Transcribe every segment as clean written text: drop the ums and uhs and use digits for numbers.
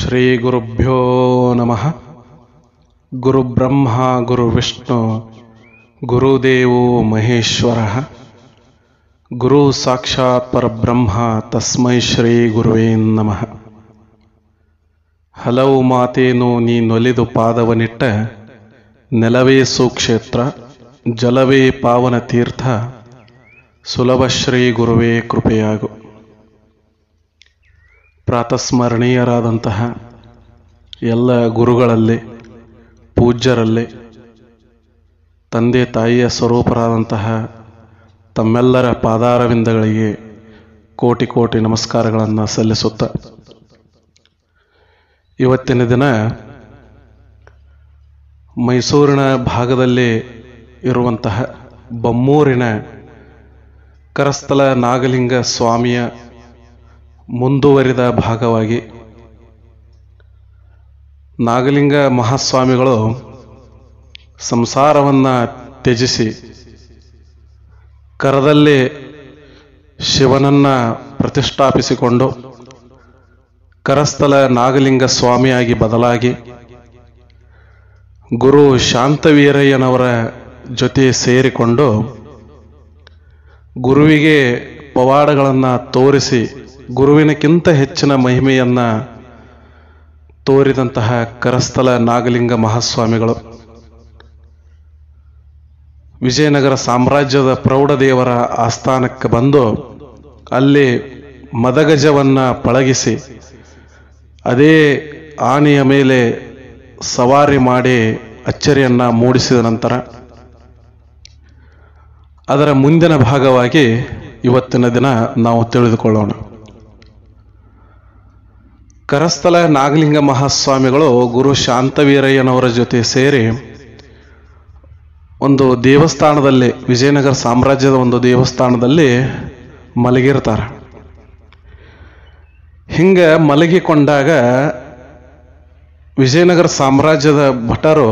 ಶ್ರೀ ಗುರುಭ್ಯೋ ನಮಃ. ಗುರುಬ್ರಹ್ಮ ಗುರುವಿಷ್ಣು ಗುರುದೇವೋ ಮಹೇಶ್ವರಃ. ಗುರು ಸಾಕ್ಷಾತ್ ಪರಬ್ರಹ್ಮ ತಸ್ಮೈ ಶ್ರೀ ಗುರುವೇ ನಮಃ. ಹಲವು ಮಾತೇನು ನೀನೊಲಿದು ಪಾದವನಿಟ್ಟ, ನೆಲವೇ ಸುಕ್ಷೇತ್ರ ಜಲವೇ ಪಾವನ ತೀರ್ಥ, ಸುಲಭ ಶ್ರೀ ಗುರುವೇ ಕೃಪೆಯಾಗು. ಪ್ರಾತಸ್ಮರಣೀಯರಾದಂತಹ ಎಲ್ಲ ಗುರುಗಳಲ್ಲಿ, ಪೂಜ್ಯರಲ್ಲಿ, ತಂದೆ ತಾಯಿಯ ಸ್ವರೂಪರಾದಂತಹ ತಮ್ಮೆಲ್ಲರ ಪಾದಾರವಿಂದಗಳಿಗೆ ಕೋಟಿ ಕೋಟಿ ನಮಸ್ಕಾರಗಳನ್ನು ಸಲ್ಲಿಸುತ್ತ, ಇವತ್ತಿನ ದಿನ ಮೈಸೂರಿನ ಭಾಗದಲ್ಲಿ ಇರುವಂತಹ ಬಮ್ಮೂರಿನ ಕರಸ್ಥಲ ನಾಗಲಿಂಗ ಸ್ವಾಮಿಯ ಮುಂದುವರಿದ ಭಾಗವಾಗಿ ನಾಗಲಿಂಗ ಮಹಾಸ್ವಾಮಿಗಳು ಸಂಸಾರವನ್ನು ತ್ಯಜಿಸಿ ಕರದಲ್ಲಿ ಶಿವನನ್ನು ಪ್ರತಿಷ್ಠಾಪಿಸಿಕೊಂಡು ಕರಸ್ಥಲ ನಾಗಲಿಂಗ ಸ್ವಾಮಿಯಾಗಿ ಬದಲಾಗಿ ಗುರು ಶಾಂತವೀರಯ್ಯನವರ ಜೊತೆ ಸೇರಿಕೊಂಡು ಗುರುವಿಗೆ ಪವಾಡಗಳನ್ನು ತೋರಿಸಿ ಗುರುವಿನಕ್ಕಿಂತ ಹೆಚ್ಚಿನ ಮಹಿಮೆಯನ್ನು ತೋರಿದಂತಹ ಕರಸ್ಥಲ ನಾಗಲಿಂಗ ಮಹಾಸ್ವಾಮಿಗಳು ವಿಜಯನಗರ ಸಾಮ್ರಾಜ್ಯದ ಪ್ರೌಢದೇವರ ಆಸ್ಥಾನಕ್ಕೆ ಬಂದು ಅಲ್ಲಿ ಮದಗಜವನ್ನು ಪಳಗಿಸಿ ಅದೇ ಆನೆಯ ಮೇಲೆ ಸವಾರಿ ಮಾಡಿ ಅಚ್ಚರಿಯನ್ನು ಮೂಡಿಸಿದ ನಂತರ ಅದರ ಮುಂದಿನ ಭಾಗವಾಗಿ ಇವತ್ತಿನ ದಿನ ನಾವು ತಿಳಿದುಕೊಳ್ಳೋಣ. ಕರಸ್ಥಲ ನಾಗಲಿಂಗ ಮಹಾಸ್ವಾಮಿಗಳು ಗುರು ಶಾಂತವೀರಯ್ಯನವರ ಜೊತೆ ಸೇರಿ ಒಂದು ದೇವಸ್ಥಾನದಲ್ಲಿ, ವಿಜಯನಗರ ಸಾಮ್ರಾಜ್ಯದ ಒಂದು ದೇವಸ್ಥಾನದಲ್ಲಿ ಮಲಗಿರ್ತಾರೆ. ಹಿಂಗೆ ಮಲಗಿಕೊಂಡಾಗ ವಿಜಯನಗರ ಸಾಮ್ರಾಜ್ಯದ ಭಟರು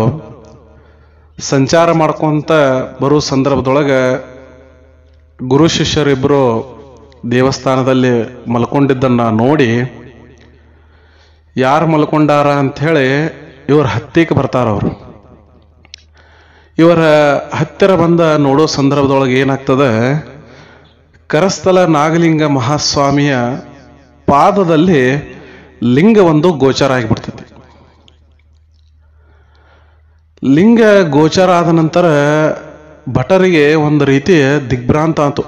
ಸಂಚಾರ ಮಾಡ್ಕೊಂತ ಬರೋ ಸಂದರ್ಭದೊಳಗೆ ಗುರು ಶಿಷ್ಯರಿಬ್ಬರು ದೇವಸ್ಥಾನದಲ್ಲಿ ಮಲ್ಕೊಂಡಿದ್ದನ್ನು ನೋಡಿ ಯಾರು ಮಲ್ಕೊಂಡಾರ ಅಂಥೇಳಿ ಇವ್ರ ಹತ್ತಿಕ್ಕೆ ಬರ್ತಾರವರು. ಇವರ ಹತ್ತಿರ ಬಂದ ನೋಡೋ ಸಂದರ್ಭದೊಳಗೆ ಏನಾಗ್ತದೆ, ಕರಸ್ಥಲ ನಾಗಲಿಂಗ ಮಹಾಸ್ವಾಮಿಯ ಪಾದದಲ್ಲಿ ಲಿಂಗ ಒಂದು ಗೋಚರ ಆಗಿಬಿಡ್ತೈತಿ. ಲಿಂಗ ಗೋಚರ ಆದ ನಂತರ ಭಟರಿಗೆ ಒಂದು ರೀತಿಯ ದಿಗ್ಭ್ರಾಂತ ಆಯ್ತು.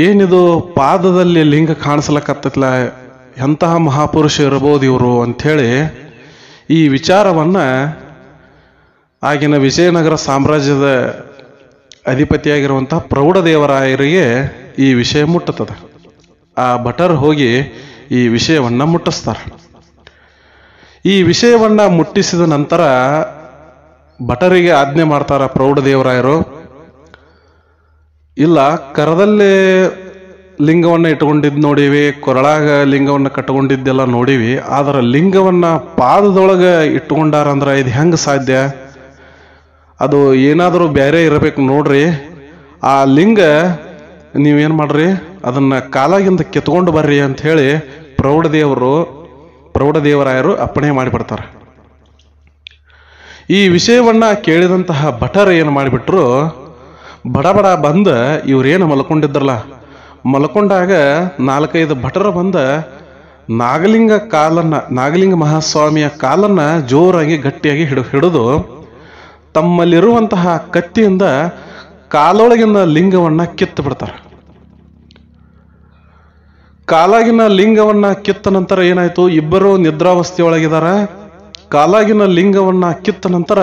ಏನಿದು ಪಾದದಲ್ಲಿ ಲಿಂಗ ಕಾಣಿಸ್ಲಕ್ಕತ್ತಲ್ಲ, ಎಂತಹ ಮಹಾಪುರುಷ ಇರಬಹುದು ಇವರು ಅಂಥೇಳಿ ಈ ವಿಚಾರವನ್ನು ಆಗಿನ ವಿಜಯನಗರ ಸಾಮ್ರಾಜ್ಯದ ಅಧಿಪತಿಯಾಗಿರುವಂತಹ ಪ್ರೌಢದೇವರಾಯರಿಗೆ ಈ ವಿಷಯ ಮುಟ್ಟುತ್ತದೆ. ಆ ಭಟರು ಹೋಗಿ ಈ ವಿಷಯವನ್ನು ಮುಟ್ಟಿಸ್ತಾರೆ. ಈ ವಿಷಯವನ್ನು ಮುಟ್ಟಿಸಿದ ನಂತರ ಭಟರಿಗೆ ಆಜ್ಞೆ ಮಾಡ್ತಾರ ಪ್ರೌಢದೇವರಾಯರು, ಇಲ್ಲ ಕರದಲ್ಲೇ ಲಿಂಗವನ್ನು ಇಟ್ಕೊಂಡಿದ್ದು ನೋಡಿವಿ, ಕೊರಳಾಗ ಲಿಂಗವನ್ನು ಕಟ್ಕೊಂಡಿದ್ದೆಲ್ಲ ನೋಡಿವಿ, ಆದರೆ ಲಿಂಗವನ್ನು ಪಾದದೊಳಗೆ ಇಟ್ಕೊಂಡಾರಂದ್ರೆ ಇದು ಹೆಂಗೆ ಸಾಧ್ಯ? ಅದು ಏನಾದರೂ ಬೇರೆ ಇರಬೇಕು ನೋಡ್ರಿ. ಆ ಲಿಂಗ ನೀವೇನು ಮಾಡ್ರಿ, ಅದನ್ನು ಕಾಲಾಗಿಂದ ಕಿತ್ಕೊಂಡು ಬರ್ರಿ ಅಂತ ಹೇಳಿ ಪ್ರೌಢದೇವರಾಯರು ಅಪ್ಪಣೆ ಮಾಡಿಬಿಡ್ತಾರೆ. ಈ ವಿಷಯವನ್ನು ಕೇಳಿದಂತಹ ಭಟರು ಏನು ಮಾಡಿಬಿಟ್ರು, ಬಡ ಬಂದ ಇವ್ರೇನು ಮಲ್ಕೊಂಡಿದ್ರಲ್ಲ, ಮಲ್ಕೊಂಡಾಗ 4-5 ಭಟರು ಬಂದ ನಾಗಲಿಂಗ ಮಹಾಸ್ವಾಮಿಯ ಕಾಲನ್ನು ಜೋರಾಗಿ ಗಟ್ಟಿಯಾಗಿ ಹಿಡಿದು ತಮ್ಮಲ್ಲಿರುವಂತಹ ಕತ್ತಿಯಿಂದ ಕಾಲೊಳಗಿನ ಲಿಂಗವನ್ನು ಕಿತ್ತು ಬಿಡ್ತಾರೆ. ಕಾಲಾಗಿನ ಲಿಂಗವನ್ನು ಕಿತ್ತ ನಂತರ ಏನಾಯ್ತು, ಇಬ್ಬರು ನಿದ್ರಾವಸ್ಥೆಯೊಳಗಿದ್ದಾರೆ. ಕಾಲಾಗಿನ ಲಿಂಗವನ್ನು ಕಿತ್ತ ನಂತರ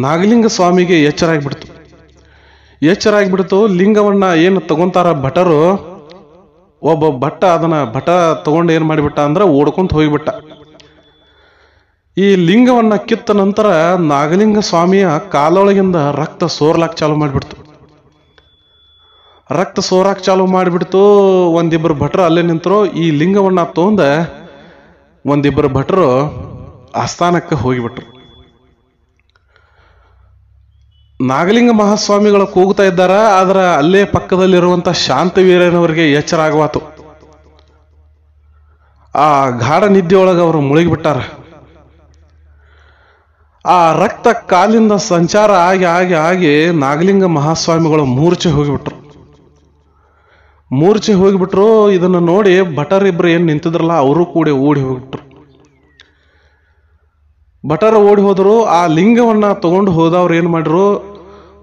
ನಾಗಲಿಂಗ ಸ್ವಾಮಿಗೆ ಎಚ್ಚರಾಗ್ಬಿಡ್ತು. ಲಿಂಗವನ್ನು ಏನು ತಗೊಂತಾರ ಭಟರು, ಒಬ್ಬ ಭಟ ತಗೊಂಡು ಏನು ಮಾಡಿಬಿಟ್ಟ ಅಂದ್ರೆ ಓಡ್ಕೊಂತ ಹೋಗಿಬಿಟ್ಟ. ಈ ಲಿಂಗವನ್ನು ಕಿತ್ತ ನಂತರ ನಾಗಲಿಂಗ ಸ್ವಾಮಿಯ ಕಾಲೊಳಗಿಂದ ರಕ್ತ ಸೋರ್ಲಾಕ್ ಚಾಲು ಮಾಡಿಬಿಡ್ತು. ಒಂದಿಬ್ಬರು ಭಟರು ಅಲ್ಲೇ ನಿಂತರು. ಈ ಲಿಂಗವನ್ನು ತಗೊಂಡ ಒಂದಿಬ್ಬರು ಭಟರು ಆಸ್ಥಾನಕ್ಕೆ ಹೋಗಿಬಿಟ್ರು. ನಾಗಲಿಂಗ ಮಹಾಸ್ವಾಮಿಗಳು ಕೂಗ್ತಾ ಇದ್ದಾರ. ಆದ್ರೆ ಅಲ್ಲೇ ಪಕ್ಕದಲ್ಲಿರುವಂತ ಶಾಂತವೀರನವರಿಗೆ ಎಚ್ಚರ ಆಗವಾತು. ಆ ಗಾಢ ನಿದ್ದೆಯೊಳಗೆ ಅವರು ಮುಳುಗಿಬಿಟ್ಟಾರ. ಆ ರಕ್ತ ಕಾಲಿಂದ ಸಂಚಾರ ಆಗಿ ಆಗಿ ಆಗಿ ನಾಗಲಿಂಗ ಮಹಾಸ್ವಾಮಿಗಳು ಮೂರ್ಛೆ ಹೋಗಿಬಿಟ್ರು. ಇದನ್ನು ನೋಡಿ ಭಟರಿಬ್ರು ಏನ್ ನಿಂತಿದ್ರಲ್ಲ ಅವರು ಕೂಡ ಓಡಿ ಹೋಗ್ಬಿಟ್ರು. ಭಟರ ಓಡಿ ಹೋದ್ರು. ಆ ಲಿಂಗವನ್ನ ತಗೊಂಡು ಹೋದವ್ರು ಏನ್ ಮಾಡ್ರು,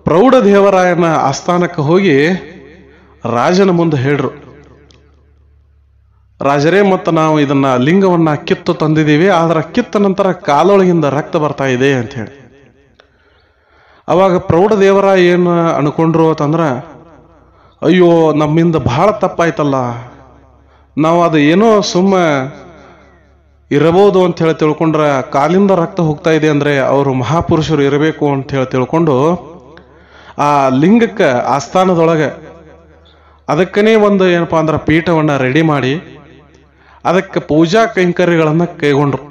ಪ್ರೌಢ ದೇವರಾಯನ ಆಸ್ಥಾನಕ್ಕೆ ಹೋಗಿ ರಾಜನ ಮುಂದೆ ಹೇಳ್ರು, ರಾಜರೇ, ಮತ್ತು ನಾವು ಇದನ್ನ ಲಿಂಗವನ್ನ ಕಿತ್ತು ತಂದಿದ್ದೀವಿ, ಆದ್ರೆ ಕಿತ್ತ ನಂತರ ಕಾಲೊಳಗಿಂದ ರಕ್ತ ಬರ್ತಾ ಇದೆ ಅಂತ ಹೇಳಿ. ಅವಾಗ ಪ್ರೌಢ ದೇವರಾಯ ಏನು ಅನ್ಕೊಂಡ್ರು ಅಂತಂದ್ರ, ಅಯ್ಯೋ ನಮ್ಮಿಂದ ಬಹಳ ತಪ್ಪಾಯ್ತಲ್ಲ, ನಾವು ಅದು ಏನೋ ಸುಮ್ಮ ಇರಬಹುದು ಅಂತ ಹೇಳಿ ತಿಳ್ಕೊಂಡ್ರೆ ಕಾಲಿಂದ ರಕ್ತ ಹೋಗ್ತಾ ಇದೆ ಅಂದ್ರೆ ಅವರು ಮಹಾಪುರುಷರು ಇರಬೇಕು ಅಂತ ಹೇಳಿ ತಿಳ್ಕೊಂಡು ಆ ಲಿಂಗಕ್ಕೆ ಆಸ್ಥಾನದೊಳಗೆ ಅದಕ್ಕನೇ ಒಂದು ಏನಪ್ಪಾ ಅಂದ್ರೆ ಪೀಠವನ್ನ ರೆಡಿ ಮಾಡಿ ಅದಕ್ಕೆ ಪೂಜಾ ಕೈಂಕರ್ಯಗಳನ್ನ ಕೈಗೊಂಡ್ರು.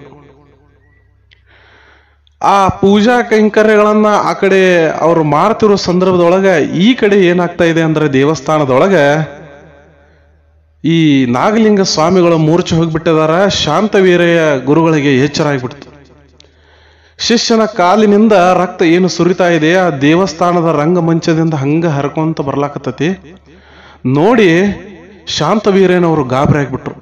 ಆ ಪೂಜಾ ಕೈಂಕರ್ಯಗಳನ್ನ ಆ ಕಡೆ ಅವರು ಮಾಡ್ತಿರೋ ಸಂದರ್ಭದೊಳಗೆ ಈ ಕಡೆ ಏನಾಗ್ತಾ ಇದೆ ಅಂದ್ರೆ ದೇವಸ್ಥಾನದೊಳಗೆ ಈ ನಾಗಲಿಂಗ ಸ್ವಾಮಿಗಳು ಮೂರ್ಛೆ ಹೋಗ್ಬಿಟ್ಟಿದಾರ. ಶಾಂತವೀರಯ್ಯ ಗುರುಗಳಿಗೆ ಎಚ್ಚರ ಆಗ್ಬಿಡ್ತು. ಶಿಷ್ಯನ ಕಾಲಿನಿಂದ ರಕ್ತ ಏನು ಸುರಿತಾ ಇದೆ ಆ ದೇವಸ್ಥಾನದ ರಂಗಮಂಚದಿಂದ ಹಂಗ ಹರ್ಕೊಂತ ಬರ್ಲಾಕತ್ತತಿ ನೋಡಿ ಶಾಂತವೀರಯ್ಯನವರು ಗಾಬರಿ ಆಗ್ಬಿಟ್ರು.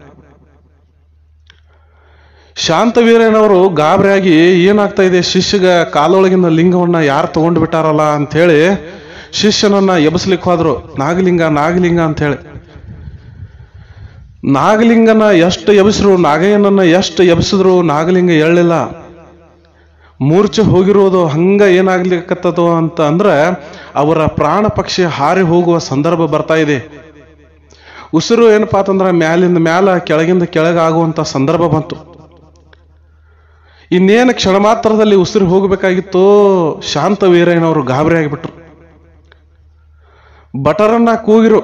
ಶಾಂತವೀರಯ್ಯನವರು ಗಾಬರಿಯಾಗಿ ಏನಾಗ್ತಾ ಇದೆ, ಶಿಷ್ಯಗ ಕಾಲೊಳಗಿನ ಲಿಂಗವನ್ನ ಯಾರು ತಗೊಂಡು ಬಿಟ್ಟಾರಲ್ಲ ಅಂತ ಹೇಳಿ ಶಿಷ್ಯನನ್ನ ಎಬಸ್ಲಿಕ್ಕೆ ಹೋದ್ರು. ನಾಗಲಿಂಗ ನಾಗಲಿಂಗ ಅಂತ ಹೇಳಿ ನಾಗಲಿಂಗನ ಎಷ್ಟು ಎಬಸಿದ್ರು, ನಾಗಯ್ಯನನ್ನ ಎಷ್ಟು ಎಬಸಿದ್ರು ನಾಗಲಿಂಗ ಎಳ್ಳಿಲ್ಲ. ಮೂರ್ಛೆ ಹೋಗಿರೋದು ಹಂಗ ಏನಾಗ್ಲಿಕ್ಕತ್ತದೋ ಅಂತ ಅಂದ್ರೆ ಅವರ ಪ್ರಾಣ ಪಕ್ಷಿ ಹಾರಿ ಹೋಗುವ ಸಂದರ್ಭ ಬರ್ತಾ ಇದೆ. ಉಸಿರು ಏನಪ್ಪಾ ಅಂತಂದ್ರೆ ಮ್ಯಾಲಿಂದ ಮ್ಯಾಲ ಕೆಳಗಿಂದ ಕೆಳಗಾಗುವಂತ ಸಂದರ್ಭ ಬಂತು. ಇನ್ನೇನು ಕ್ಷಣ ಮಾತ್ರದಲ್ಲಿ ಉಸಿರು ಹೋಗಬೇಕಾಗಿತ್ತು. ಶಾಂತವೀರಯ್ಯನವರು ಗಾಬರಿ ಆಗಿಬಿಟ್ರು. ಭಟರನ್ನ ಕೂಗಿರು,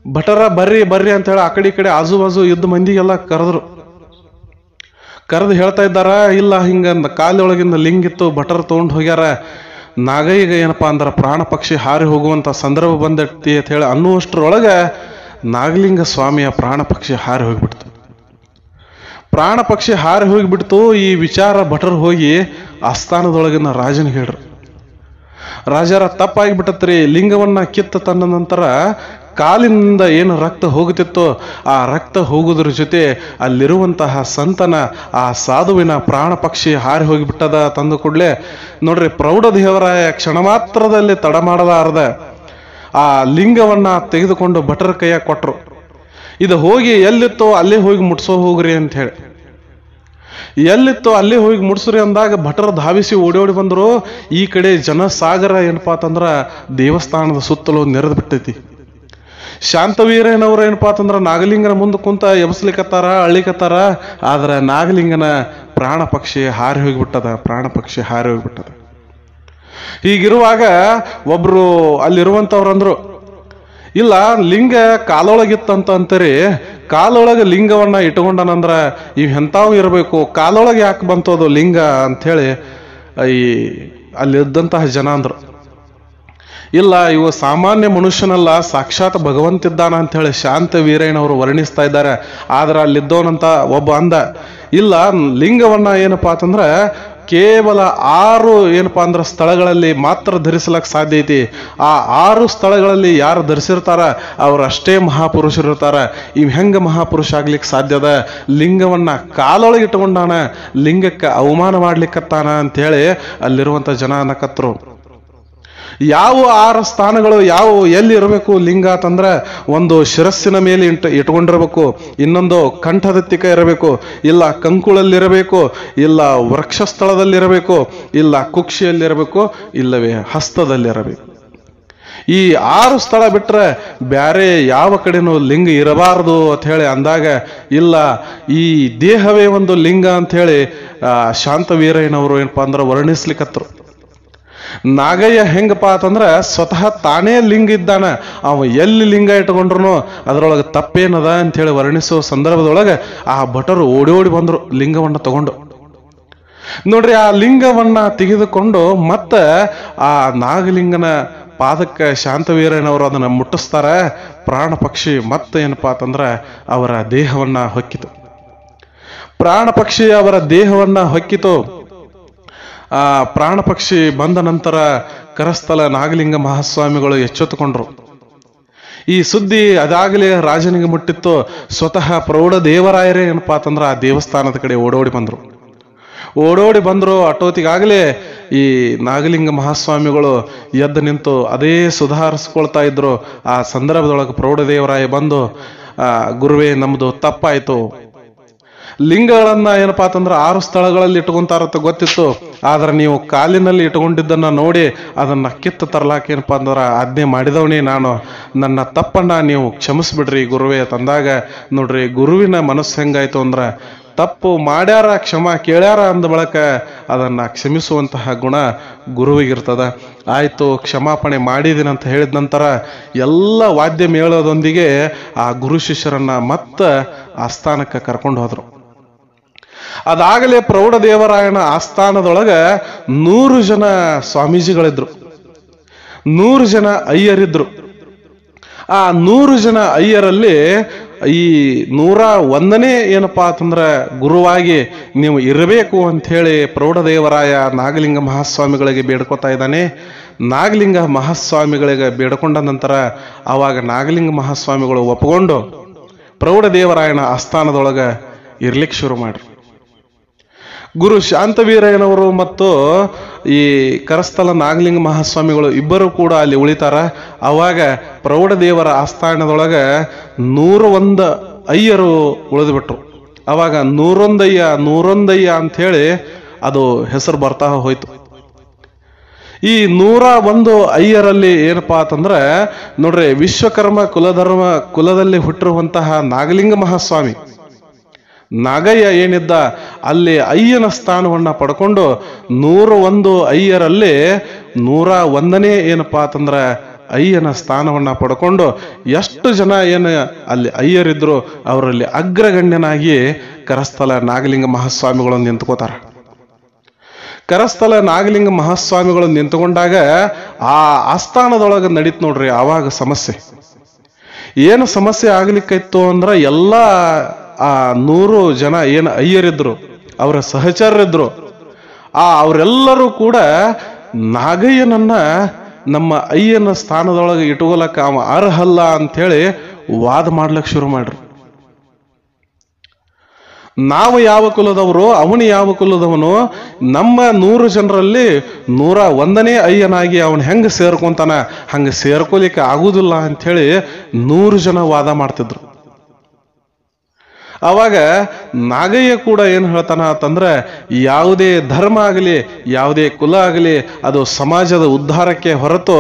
ಭಟರ ಬರ್ರಿ ಬರ್ರಿ ಅಂತ ಹೇಳಿ ಆ ಕಡೆ ಈ ಕಡೆ ಆಜು ಬಾಜು ಇದ್ದ ಮಂದಿಗೆಲ್ಲ ಕರೆದು ಹೇಳ್ತಾ ಇದ್ದಾರ, ಇಲ್ಲ ಹಿಂಗ ಕಾಲೊಳಗಿಂದ ಲಿಂಗಿತ್ತು, ಭಟರ್ ತಗೊಂಡು ಹೋಗ್ಯಾರ, ನಾಗಯ್ಯಗ ಏನಪ್ಪಾ ಅಂದ್ರ ಪ್ರಾಣ ಪಕ್ಷಿ ಹಾರಿ ಹೋಗುವಂತ ಸಂದರ್ಭ ಬಂದೈತಿ ಅಂತ ಹೇಳಿ ಅನ್ನುವಷ್ಟರೊಳಗೆ ನಾಗಲಿಂಗ ಸ್ವಾಮಿಯ ಪ್ರಾಣ ಪಕ್ಷಿ ಹಾರಿ ಹೋಗ್ಬಿಡ್ತು. ಪ್ರಾಣ ಪಕ್ಷಿ ಹಾರಿ ಹೋಗಿಬಿಡ್ತು. ಈ ವಿಚಾರ ಭಟರು ಹೋಗಿ ಆಸ್ಥಾನದೊಳಗಿನ ರಾಜನ ಹೇಳ್ರು, ರಾಜರ ತಪ್ಪಾಗಿಬಿಟ್ಟತ್ರಿ, ಲಿಂಗವನ್ನ ಕಿತ್ತ ತನ್ನ ನಂತರ ಕಾಲಿನಿಂದ ಏನು ರಕ್ತ ಹೋಗುತ್ತಿತ್ತೋ ಆ ರಕ್ತ ಹೋಗುವುದ್ರ ಜೊತೆ ಅಲ್ಲಿರುವಂತಹ ಸಂತನ ಆ ಸಾಧುವಿನ ಪ್ರಾಣ ಪಕ್ಷಿ ಹಾರಿ ಹೋಗಿಬಿಟ್ಟದ ತಂದು ಕೂಡಲೇ ನೋಡ್ರಿ ಪ್ರೌಢ ದೇವರಾಯ ಕ್ಷಣ ಮಾತ್ರದಲ್ಲಿ ತಡ ಮಾಡಲಾರದ ಆ ಲಿಂಗವನ್ನ ತೆಗೆದುಕೊಂಡು ಭಟರ ಕೈಯಾಗ ಕೊಟ್ರು. ಇದು ಹೋಗಿ ಎಲ್ಲಿತ್ತೋ ಅಲ್ಲೇ ಹೋಗಿ ಮುಟ್ಸೋ ಹೋಗ್ರಿ ಅಂತ ಹೇಳಿ. ಎಲ್ಲಿತ್ತೋ ಅಲ್ಲೇ ಹೋಗಿ ಮುಟ್ಸ್ರಿ ಅಂದಾಗ ಭಟರ ಧಾವಿಸಿ ಓಡಿ ಬಂದ್ರು. ಈ ಕಡೆ ಜನಸಾಗರ ಏನಪ್ಪಾ ಅಂತಂದ್ರ ದೇವಸ್ಥಾನದ ಸುತ್ತಲೂ ನೆರೆದು ಬಿಟ್ಟೈತಿ. ಶಾಂತವೀರಯ್ಯನವ್ರು ಏನಪ್ಪಾ ಅಂತಂದ್ರ ನಾಗಲಿಂಗನ ಮುಂದೆ ಕುಂತ ಎಬಸ್ಲಿಕತ್ತಾರ, ಅಳ್ಳಿಕತ್ತಾರ. ಆದ್ರ ನಾಗಲಿಂಗನ ಪ್ರಾಣ ಪಕ್ಷಿ ಹಾರಿ ಹೋಗ್ಬಿಟ್ಟದ. ಹೀಗಿರುವಾಗ ಒಬ್ರು ಅಲ್ಲಿರುವಂತವ್ರಂದ್ರು, ಇಲ್ಲ ಲಿಂಗ ಕಾಲೊಳಗಿತ್ತಂತ ಅಂತೀರಿ, ಕಾಲೊಳಗೆ ಲಿಂಗವನ್ನ ಇಟ್ಕೊಂಡನಂದ್ರ ಇವ್ ಎಂತಾವ್ ಇರಬೇಕು, ಕಾಲೊಳಗೆ ಯಾಕೆ ಬಂತೋದು ಲಿಂಗ ಅಂಥೇಳಿ ಅಲ್ಲಿದ್ದಂತಹ ಜನ ಅಂದ್ರು. ಇಲ್ಲ ಇವು ಸಾಮಾನ್ಯ ಮನುಷ್ಯನಲ್ಲ, ಸಾಕ್ಷಾತ್ ಭಗವಂತಿದ್ದಾನ ಅಂತ ಹೇಳಿ ಶಾಂತವೀರಯ್ಯನವರು ವರ್ಣಿಸ್ತಾ ಇದ್ದಾರೆ. ಆದ್ರೆ ಅಲ್ಲಿದ್ದವನಂತ ಒಬ್ಬ ಅಂದ, ಇಲ್ಲ ಲಿಂಗವನ್ನ ಏನಪ್ಪಾ ಅಂತಂದ್ರ ಕೇವಲ 6 ಏನಪ್ಪಾ ಅಂದ್ರ ಸ್ಥಳಗಳಲ್ಲಿ ಮಾತ್ರ ಧರಿಸಲಕ್ ಸಾಧ್ಯ ಐತಿ. ಆ 6 ಸ್ಥಳಗಳಲ್ಲಿ ಯಾರು ಧರಿಸಿರ್ತಾರ ಅವ್ರು ಅಷ್ಟೇ ಮಹಾಪುರುಷರಿರ್ತಾರ. ಇವ್ ಹೆಂಗ ಮಹಾಪುರುಷ ಆಗ್ಲಿಕ್ಕೆ ಸಾಧ್ಯದ? ಲಿಂಗವನ್ನ ಕಾಲೊಳಗೆ ಇಟ್ಕೊಂಡಾನ, ಲಿಂಗಕ್ಕೆ ಅವಮಾನ ಮಾಡ್ಲಿಕ್ಕತ್ತಾನ ಅಂತ ಹೇಳಿ ಅಲ್ಲಿರುವಂತ ಜನ ಅನ್ನಕತ್ರು. ಯಾವ 6 ಸ್ಥಾನಗಳು ಎಲ್ಲಿ ಇರಬೇಕು ಲಿಂಗ ಅಂತಂದ್ರ, ಒಂದು ಶಿರಸ್ಸಿನ ಮೇಲೆ ಇಟ್ಕೊಂಡಿರ್ಬೇಕು, ಇನ್ನೊಂದು ಕಂಠದತ್ತಿಕ ಇರಬೇಕು, ಇಲ್ಲ ಕಂಕುಳಲ್ಲಿರಬೇಕು, ಇಲ್ಲ ವೃಕ್ಷಸ್ಥಳದಲ್ಲಿರಬೇಕು, ಇಲ್ಲ ಕುಕ್ಷಿಯಲ್ಲಿರಬೇಕು, ಇಲ್ಲವೇ ಹಸ್ತದಲ್ಲಿರಬೇಕು. ಈ 6 ಸ್ಥಳ ಬಿಟ್ರೆ ಬ್ಯಾರೆ ಯಾವ ಕಡೆನೂ ಲಿಂಗ ಇರಬಾರದು ಅಂತ ಹೇಳಿ ಅಂದಾಗ, ಇಲ್ಲ ಈ ದೇಹವೇ ಒಂದು ಲಿಂಗ ಅಂತ ಹೇಳಿ ಶಾಂತವೀರಯ್ಯನವರು ಏನಪ್ಪಾ ಅಂದ್ರ ವರ್ಣಿಸ್ಲಿಕ್ಕತ್ರು. ನಾಗಯ್ಯ ಹೆಂಗಪ್ಪ ಅಂತಂದ್ರ ಸ್ವತಃ ತಾನೇ ಲಿಂಗ ಇದ್ದಾನ, ಅವ ಎಲ್ಲಿ ಲಿಂಗ ಇಟ್ಕೊಂಡ್ರು ಅದರೊಳಗೆ ತಪ್ಪೇನದ ಅಂತ ಹೇಳಿ ವರ್ಣಿಸುವ ಸಂದರ್ಭದೊಳಗೆ ಆ ಭಟರು ಓಡಿ ಬಂದ್ರು ಲಿಂಗವನ್ನ ತಗೊಂಡು. ನೋಡ್ರಿ ಆ ಲಿಂಗವನ್ನ ತೆಗೆದುಕೊಂಡು ಮತ್ತ ಆ ನಾಗಲಿಂಗನ ಪಾದಕ್ಕೆ ಶಾಂತವೀರಯ್ಯನವರು ಅದನ್ನ ಮುಟ್ಟಿಸ್ತಾರ. ಪ್ರಾಣ ಪಕ್ಷಿ ಮತ್ತೆ ಏನಪ್ಪಾ ಅಂತಂದ್ರ ಅವರ ದೇಹವನ್ನ ಹೊಕ್ಕಿತು. ಪ್ರಾಣ ಪಕ್ಷಿ ಅವರ ದೇಹವನ್ನ ಹೊಕ್ಕಿತು. ಆ ಪ್ರಾಣ ಪಕ್ಷಿ ಬಂದ ನಂತರ ಕರಸ್ಥಲ ನಾಗಲಿಂಗ ಮಹಾಸ್ವಾಮಿಗಳು ಎಚ್ಚೆತ್ತುಕೊಂಡ್ರು. ಈ ಸುದ್ದಿ ಅದಾಗಲೇ ರಾಜನಿಗೆ ಮುಟ್ಟಿತ್ತು. ಸ್ವತಃ ಪ್ರೌಢ ದೇವರಾಯರೇ ಏನಪ್ಪಾ ಅಂತಂದ್ರ ಆ ದೇವಸ್ಥಾನದ ಕಡೆ ಓಡೋಡಿ ಬಂದ್ರು. ಅಟೋತಿಗಾಗಲೇ ಈ ನಾಗಲಿಂಗ ಮಹಾಸ್ವಾಮಿಗಳು ಎದ್ದು ನಿಂತು ಅದೇ ಸುಧಾರಿಸ್ಕೊಳ್ತಾ ಇದ್ರು. ಆ ಸಂದರ್ಭದೊಳಗೆ ಪ್ರೌಢ ದೇವರಾಯ ಬಂದು, ಗುರುವೇ, ನಮ್ದು ತಪ್ಪಾಯ್ತು. ಲಿಂಗಗಳನ್ನ ಏನಪ್ಪಾ ಅಂತಂದ್ರ 6 ಸ್ಥಳಗಳಲ್ಲಿ ಇಟ್ಕೊಂತಾರತ್ತ ಗೊತ್ತಿತ್ತು. ಆದ್ರೆ ನೀವು ಕಾಲಿನಲ್ಲಿ ಇಟ್ಕೊಂಡಿದ್ದನ್ನ ನೋಡಿ ಅದನ್ನ ಕಿತ್ತು ತರ್ಲಾಕ ಏನಪ್ಪಾ ಅಂದ್ರ ಆಜ್ಞೆ ಮಾಡಿದವನೇ ನಾನು. ನನ್ನ ತಪ್ಪನ್ನ ನೀವು ಕ್ಷಮಿಸ್ಬಿಡ್ರಿ ಗುರುವೇ ತಂದಾಗ, ನೋಡ್ರಿ ಗುರುವಿನ ಮನಸ್ಸು ಹೆಂಗಾಯ್ತು ಅಂದ್ರ, ತಪ್ಪು ಮಾಡ್ಯಾರ ಕ್ಷಮಾ ಕೇಳ್ಯಾರ ಅಂದ ಬಳಕ ಅದನ್ನ ಕ್ಷಮಿಸುವಂತಹ ಗುಣ ಗುರುವಿಗಿರ್ತದ. ಆಯ್ತು, ಕ್ಷಮಾಪಣೆ ಮಾಡಿದಿನಂತ ಹೇಳಿದ ನಂತರ ಎಲ್ಲ ವಾದ್ಯ ಮೇಳದೊಂದಿಗೆ ಆ ಗುರು ಶಿಷ್ಯರನ್ನ ಮತ್ತ ಆಸ್ಥಾನಕ್ಕೆ ಕರ್ಕೊಂಡು ಹೋದ್ರು. ಅದಾಗಲೇ ಪ್ರೌಢ ದೇವರಾಯನ ಆಸ್ಥಾನದೊಳಗ 100 ಜನ ಸ್ವಾಮೀಜಿಗಳಿದ್ರು, 100 ಜನ ಅಯ್ಯರಿದ್ರು. ಆ 100 ಜನ ಅಯ್ಯರಲ್ಲಿ ಈ 101ನೇ ಏನಪ್ಪಾ ಅಂತಂದ್ರ ಗುರುವಾಗಿ ನೀವು ಇರಬೇಕು ಅಂತ ಹೇಳಿ ಪ್ರೌಢ ದೇವರಾಯ ನಾಗಲಿಂಗ ಮಹಾಸ್ವಾಮಿಗಳಿಗೆ ಬೇಡ್ಕೊತಾ ಇದ್ದಾನೆ. ನಾಗಲಿಂಗ ಮಹಾಸ್ವಾಮಿಗಳಿಗೆ ಬೇಡ್ಕೊಂಡ ನಂತರ ಆವಾಗ ನಾಗಲಿಂಗ ಮಹಾಸ್ವಾಮಿಗಳು ಒಪ್ಪಿಕೊಂಡು ಪ್ರೌಢ ದೇವರಾಯನ ಆಸ್ಥಾನದೊಳಗ ಇರ್ಲಿಕ್ಕೆ ಶುರು ಮಾಡ್ರು. ಗುರು ಶಾಂತವೀರಯ್ಯನವರು ಮತ್ತು ಈ ಕರಸ್ಥಲ ನಾಗಲಿಂಗ ಮಹಾಸ್ವಾಮಿಗಳು ಇಬ್ಬರು ಕೂಡ ಅಲ್ಲಿ ಉಳಿತಾರ. ಅವಾಗ ಪ್ರೌಢ ದೇವರ ಆಸ್ಥಾನದೊಳಗ 101 ಅಯ್ಯರು ಉಳಿದು ಬಿಟ್ರು. ಅವಾಗ 101 ಅಂತ ಹೇಳಿ ಅದು ಹೆಸರು ಬರ್ತಾ ಹೋಯ್ತು. ಈ 101 ಅಯ್ಯರಲ್ಲಿ ಏನಪ್ಪಾ ಅಂತಂದ್ರ ನೋಡ್ರಿ, ವಿಶ್ವಕರ್ಮ ಕುಲದಲ್ಲಿ ಹುಟ್ಟಿರುವಂತಹ ನಾಗಲಿಂಗ ಮಹಾಸ್ವಾಮಿ ನಾಗಯ್ಯ ಏನಿದ್ದ ಅಲ್ಲಿ ಅಯ್ಯನ ಸ್ಥಾನವನ್ನ ಪಡ್ಕೊಂಡು 101 ಅಯ್ಯರಲ್ಲಿ 101ನೇ ಏನಪ್ಪಾ ಅಂತಂದ್ರ ಅಯ್ಯನ ಸ್ಥಾನವನ್ನ ಪಡ್ಕೊಂಡು ಎಷ್ಟು ಜನ ಏನು ಅಲ್ಲಿ ಅಯ್ಯರಿದ್ರು ಅವರಲ್ಲಿ ಅಗ್ರಗಣ್ಯನಾಗಿ ಕರಸ್ಥಲ ನಾಗಲಿಂಗ ಮಹಾಸ್ವಾಮಿಗಳು ನಿಂತ್ಕೋತಾರ. ಕರಸ್ಥಲ ನಾಗಲಿಂಗ ಮಹಾಸ್ವಾಮಿಗಳು ನಿಂತುಕೊಂಡಾಗ ಆ ಆಸ್ಥಾನದೊಳಗೆ ನಡೀತ್ ನೋಡ್ರಿ. ಆವಾಗ ಸಮಸ್ಯೆ ಏನು ಸಮಸ್ಯೆ ಆಗ್ಲಿಕ್ಕಿತ್ತು ಅಂದ್ರ, ಎಲ್ಲಾ ಆ 100 ಜನ ಏನು ಅಯ್ಯರಿದ್ರು, ಅವರ ಸಹಚರರಿದ್ರು, ಅವರೆಲ್ಲರೂ ಕೂಡ ನಾಗಯ್ಯನನ್ನ ನಮ್ಮ ಅಯ್ಯನ ಸ್ಥಾನದೊಳಗೆ ಇಟ್ಕೊಳಕ ಅವ ಅರ್ಹಲ್ಲ ಅಂಥೇಳಿ ವಾದ ಮಾಡ್ಲಿಕ್ಕೆ ಶುರು ಮಾಡ್ರು. ನಾವು ಯಾವ ಕುಲದವರು, ಅವನು ಯಾವ ಕುಲದವನು, ನಮ್ಮ 100 ಜನರಲ್ಲಿ 101ನೇ ಅಯ್ಯನಾಗಿ ಅವನು ಹೆಂಗ ಸೇರ್ಕೊಂತಾನ, ಹಂಗ ಸೇರ್ಕೊಲಿಕ್ಕೆ ಆಗುದಿಲ್ಲ ಅಂಥೇಳಿ 100 ಜನ ವಾದ ಮಾಡ್ತಿದ್ರು. ಅವಾಗ ನಾಗಯ್ಯ ಕೂಡ ಏನು ಹೇಳ್ತಾನ ಅಂತಂದ್ರೆ, ಯಾವುದೇ ಧರ್ಮ ಆಗಲಿ ಯಾವುದೇ ಕುಲ ಆಗಲಿ ಅದು ಸಮಾಜದ ಉದ್ಧಾರಕ್ಕೆ ಹೊರತು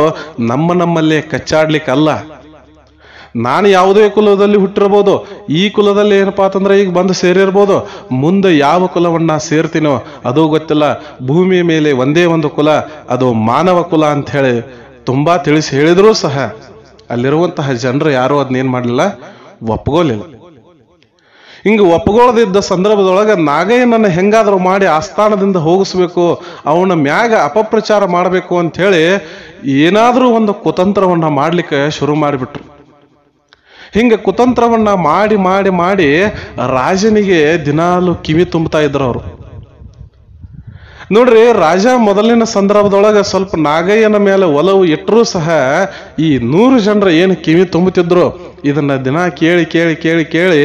ನಮ್ಮಲ್ಲೇ ಕಚ್ಚಾಡ್ಲಿಕ್ಕಲ್ಲ. ನಾನು ಯಾವುದೇ ಕುಲದಲ್ಲಿ ಹುಟ್ಟಿರ್ಬೋದು, ಈ ಕುಲದಲ್ಲಿ ಏನಪ್ಪಾ ಅಂತಂದ್ರೆ ಈಗ ಬಂದು ಸೇರಿರ್ಬೋದು, ಮುಂದೆ ಯಾವ ಕುಲವನ್ನ ಸೇರ್ತೀನೋ ಅದು ಗೊತ್ತಿಲ್ಲ. ಭೂಮಿಯ ಮೇಲೆ ಒಂದೇ ಒಂದು ಕುಲ, ಅದು ಮಾನವ ಕುಲ ಅಂತ ಹೇಳಿ ತುಂಬಾ ತಿಳಿಸಿ ಹೇಳಿದ್ರೂ ಸಹ ಅಲ್ಲಿರುವಂತಹ ಜನರು ಯಾರು ಅದನ್ನೇನ್ ಮಾಡಲಿಲ್ಲ, ಒಪ್ಕೋಲಿಲ್ಲ. ಹಿಂಗ ಒಪ್ಕೊಳ್ಳದಿದ್ದ ಸಂದರ್ಭದೊಳಗ ನಾಗಯ್ಯನನ್ನ ಹೆಂಗಾದ್ರೂ ಮಾಡಿ ಆಸ್ಥಾನದಿಂದ ಹೋಗಿಸ್ಬೇಕು, ಅವನ ಮ್ಯಾಗ ಅಪಪ್ರಚಾರ ಮಾಡಬೇಕು ಅಂತ ಹೇಳಿ ಏನಾದ್ರೂ ಒಂದು ಕುತಂತ್ರವನ್ನ ಮಾಡ್ಲಿಕ್ಕೆ ಶುರು ಮಾಡಿಬಿಟ್ರು. ಹಿಂಗ ಕುತಂತ್ರವನ್ನ ಮಾಡಿ ಮಾಡಿ ಮಾಡಿ ರಾಜನಿಗೆ ದಿನಾಲು ಕಿವಿ ತುಂಬುತ್ತಾ ಇದ್ರು ಅವರು. ನೋಡ್ರಿ, ರಾಜ ಮೊದಲಿನ ಸಂದರ್ಭದೊಳಗ ಸ್ವಲ್ಪ ನಾಗಯ್ಯನ ಮೇಲೆ ಒಲವು ಇಟ್ಟರೂ ಸಹ ಈ 100 ಜನರು ಏನು ಕಿವಿ ತುಂಬುತ್ತಿದ್ರು ಇದನ್ನ ದಿನ ಕೇಳಿ ಕೇಳಿ ಕೇಳಿ ಕೇಳಿ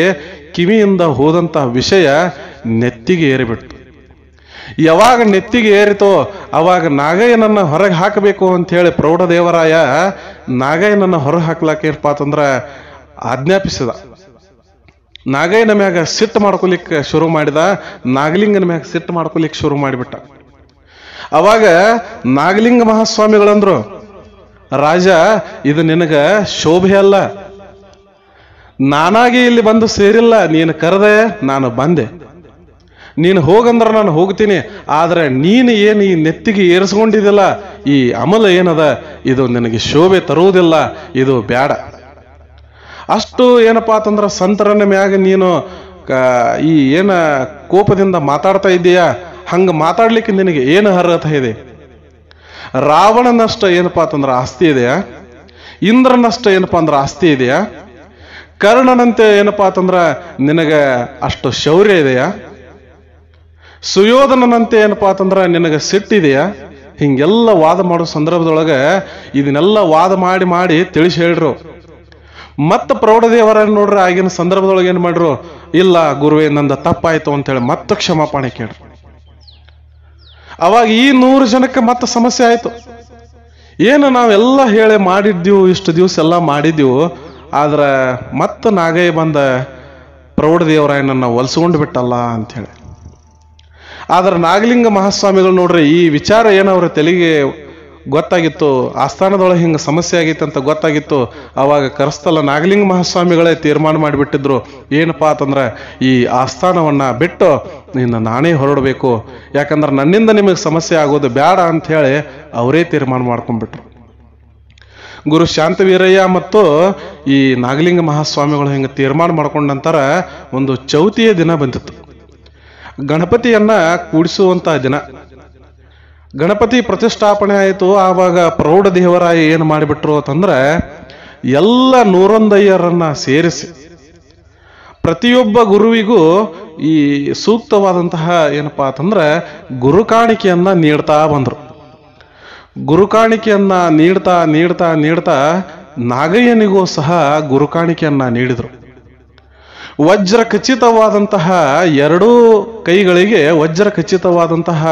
ಕಿವಿಯಿಂದ ಹೋದಂತಹ ವಿಷಯ ನೆತ್ತಿಗೆ ಏರಿಬಿಡ್ತು. ಯಾವಾಗ ನೆತ್ತಿಗೆ ಏರಿತೋ ಅವಾಗ ನಾಗಯ್ಯನನ್ನ ಹೊರಗೆ ಹಾಕಬೇಕು ಅಂತ ಹೇಳಿ ಪ್ರೌಢ ದೇವರಾಯ ನಾಗಯ್ಯನನ್ನ ಹೊರ ಹಾಕ್ಲಾಕ ಏನಪ್ಪಾ ಅಂತಂದ್ರ ಆಜ್ಞಾಪಿಸಿದ. ನಾಗಯ್ಯನ ಮ್ಯಾಗ ಸಿಟ್ಟು ಮಾಡ್ಕೊಲಿಕ್ಕೆ ಶುರು ಮಾಡಿದ, ನಾಗಲಿಂಗನ ಮ್ಯಾಗ ಸಿಟ್ಟು ಮಾಡ್ಕೊಲಿಕ್ಕೆ ಶುರು ಮಾಡಿಬಿಟ್ಟ. ಅವಾಗ ನಾಗಲಿಂಗ ಮಹಾಸ್ವಾಮಿಗಳಂದ್ರು, ರಾಜ, ಇದು ನಿನಗ ಶೋಭೆ ಅಲ್ಲ. ನಾನಾಗಿ ಇಲ್ಲಿ ಬಂದು ಸೇರಿಲ್ಲ, ನೀನು ಕರೆದೆ ನಾನು ಬಂದೆ. ನೀನು ಹೋಗಂದ್ರ ನಾನು ಹೋಗ್ತೀನಿ. ಆದ್ರೆ ನೀನು ಏನು ಈ ನೆತ್ತಿಗೆ ಏರಿಸ್ಕೊಂಡಿದ್ದಿಲ್ಲ, ಈ ಅಮಲ ಏನದ, ಇದು ನಿನಗೆ ಶೋಭೆ ತರುವುದಿಲ್ಲ, ಇದು ಬ್ಯಾಡ. ಅಷ್ಟು ಏನಪ್ಪಾ ಅಂತಂದ್ರ ಸಂತರನ ಮ್ಯಾಗ ನೀನು ಈ ಏನ ಕೋಪದಿಂದ ಮಾತಾಡ್ತಾ ಇದ್ದೀಯಾ, ಹಂಗ ಮಾತಾಡ್ಲಿಕ್ಕೆ ನಿನಗೆ ಏನು ಅರ್ಹತೆ ಇದೆ? ರಾವಣನಷ್ಟ ಏನಪ್ಪಾ ಅಂತಂದ್ರ ಆಸ್ತಿ ಇದೆಯಾ? ಇಂದ್ರನಷ್ಟ ಏನಪ್ಪಾ ಅಂದ್ರ ಆಸ್ತಿ ಇದೆಯಾ? ಕರ್ಣನಂತೆ ಏನಪ್ಪಾ ಅಂತಂದ್ರ ನಿನಗ ಅಷ್ಟು ಶೌರ್ಯ ಇದೆಯಾ? ಸುಯೋಧನನಂತೆ ಏನಪ್ಪಾ ಅಂತಂದ್ರ ನಿನಗೆ ಸಿಟ್ಟಿದೆಯಾ? ಹಿಂಗೆಲ್ಲ ವಾದ ಮಾಡೋ ಸಂದರ್ಭದೊಳಗೆ ಇದನ್ನೆಲ್ಲ ವಾದ ಮಾಡಿ ಮಾಡಿ ತಿಳಿಸಿ ಹೇಳ್ರು. ಮತ್ತ ಪ್ರೌಢದೇವರ ನೋಡ್ರಿ ಆಗಿನ ಸಂದರ್ಭದೊಳಗೆ ಏನ್ ಮಾಡ್ರು, ಇಲ್ಲ ಗುರುವೇ ನಂದ ತಪ್ಪಾಯ್ತು ಅಂತೇಳಿ ಮತ್ತೆ ಕ್ಷಮಾಪಣೆ ಕೇಳ್ರಿ. ಅವಾಗ ಈ 100 ಜನಕ್ಕೆ ಮತ್ತೆ ಸಮಸ್ಯೆ ಆಯ್ತು. ಏನು ನಾವೆಲ್ಲ ಹೇಳಿ ಮಾಡಿದ್ದೀವು, ಇಷ್ಟು ದಿವಸ ಎಲ್ಲ ಮಾಡಿದ್ದೀವು, ಆದ್ರ ಮತ್ತೆ ನಾಗಯ್ಯ ಬಂದ ಪ್ರೌಢದೇವರಾಯನನ್ನ ಒಲಿಸ್ಕೊಂಡು ಬಿಟ್ಟಲ್ಲ ಅಂಥೇಳಿ. ಆದ್ರೆ ನಾಗಲಿಂಗ ಮಹಾಸ್ವಾಮಿಗಳು ನೋಡ್ರಿ ಈ ವಿಚಾರ ಏನವ್ರ ತಲೆಗೆ ಗೊತ್ತಾಗಿತ್ತು, ಆಸ್ಥಾನದೊಳಗೆ ಹಿಂಗೆ ಸಮಸ್ಯೆ ಆಗೈತೆ ಅಂತ ಗೊತ್ತಾಗಿತ್ತು. ಅವಾಗ ಕರೆಸ್ತಲ್ಲ ನಾಗಲಿಂಗ ಮಹಾಸ್ವಾಮಿಗಳೇ ತೀರ್ಮಾನ ಮಾಡಿಬಿಟ್ಟಿದ್ರು, ಏನಪ್ಪಾ ಅಂತಂದ್ರೆ ಈ ಆಸ್ಥಾನವನ್ನ ಬಿಟ್ಟು ನಾನೇ ಹೊರಡಬೇಕು, ಯಾಕಂದ್ರೆ ನನ್ನಿಂದ ನಿಮಗೆ ಸಮಸ್ಯೆ ಆಗೋದು ಬೇಡ ಅಂತ ಹೇಳಿ ಅವರೇ ತೀರ್ಮಾನ ಮಾಡ್ಕೊಂಡ್ಬಿಟ್ರು. ಗುರು ಶಾಂತವೀರಯ್ಯ ಮತ್ತು ಈ ನಾಗಲಿಂಗ ಮಹಾಸ್ವಾಮಿಗಳು ಹಿಂಗೆ ತೀರ್ಮಾನ ಮಾಡ್ಕೊಂಡ ನಂತರ ಒಂದು ಚೌತಿಯ ದಿನ ಬಂದಿತ್ತು. ಗಣಪತಿಯನ್ನ ಕೂಡಿಸುವಂತಹ ದಿನ. ಗಣಪತಿ ಪ್ರತಿಷ್ಠಾಪನೆ ಆಯಿತು. ಆವಾಗ ಪ್ರೌಢದೇವರಾಯ ಏನು ಮಾಡಿಬಿಟ್ರು ಅಂತಂದ್ರೆ ಎಲ್ಲ 101 ಸೇರಿಸಿ ಪ್ರತಿಯೊಬ್ಬ ಗುರುವಿಗೂ ಈ ಸೂಕ್ತವಾದಂತಹ ಏನಪ್ಪಾ ಅಂತಂದ್ರೆ ಗುರುಕಾಣಿಕೆಯನ್ನ ನೀಡ್ತಾ ಬಂದ್ರು. ಗುರುಕಾಣಿಕೆಯನ್ನ ನೀಡ್ತಾ ನೀಡ್ತಾ ನೀಡ್ತಾ ನಾಗಯ್ಯನಿಗೂ ಸಹ ಗುರುಕಾಣಿಕೆಯನ್ನ ನೀಡಿದ್ರು. ವಜ್ರ ಖಚಿತವಾದಂತಹ 2 ಕೈಗಳಿಗೆ ವಜ್ರ ಖಚಿತವಾದಂತಹ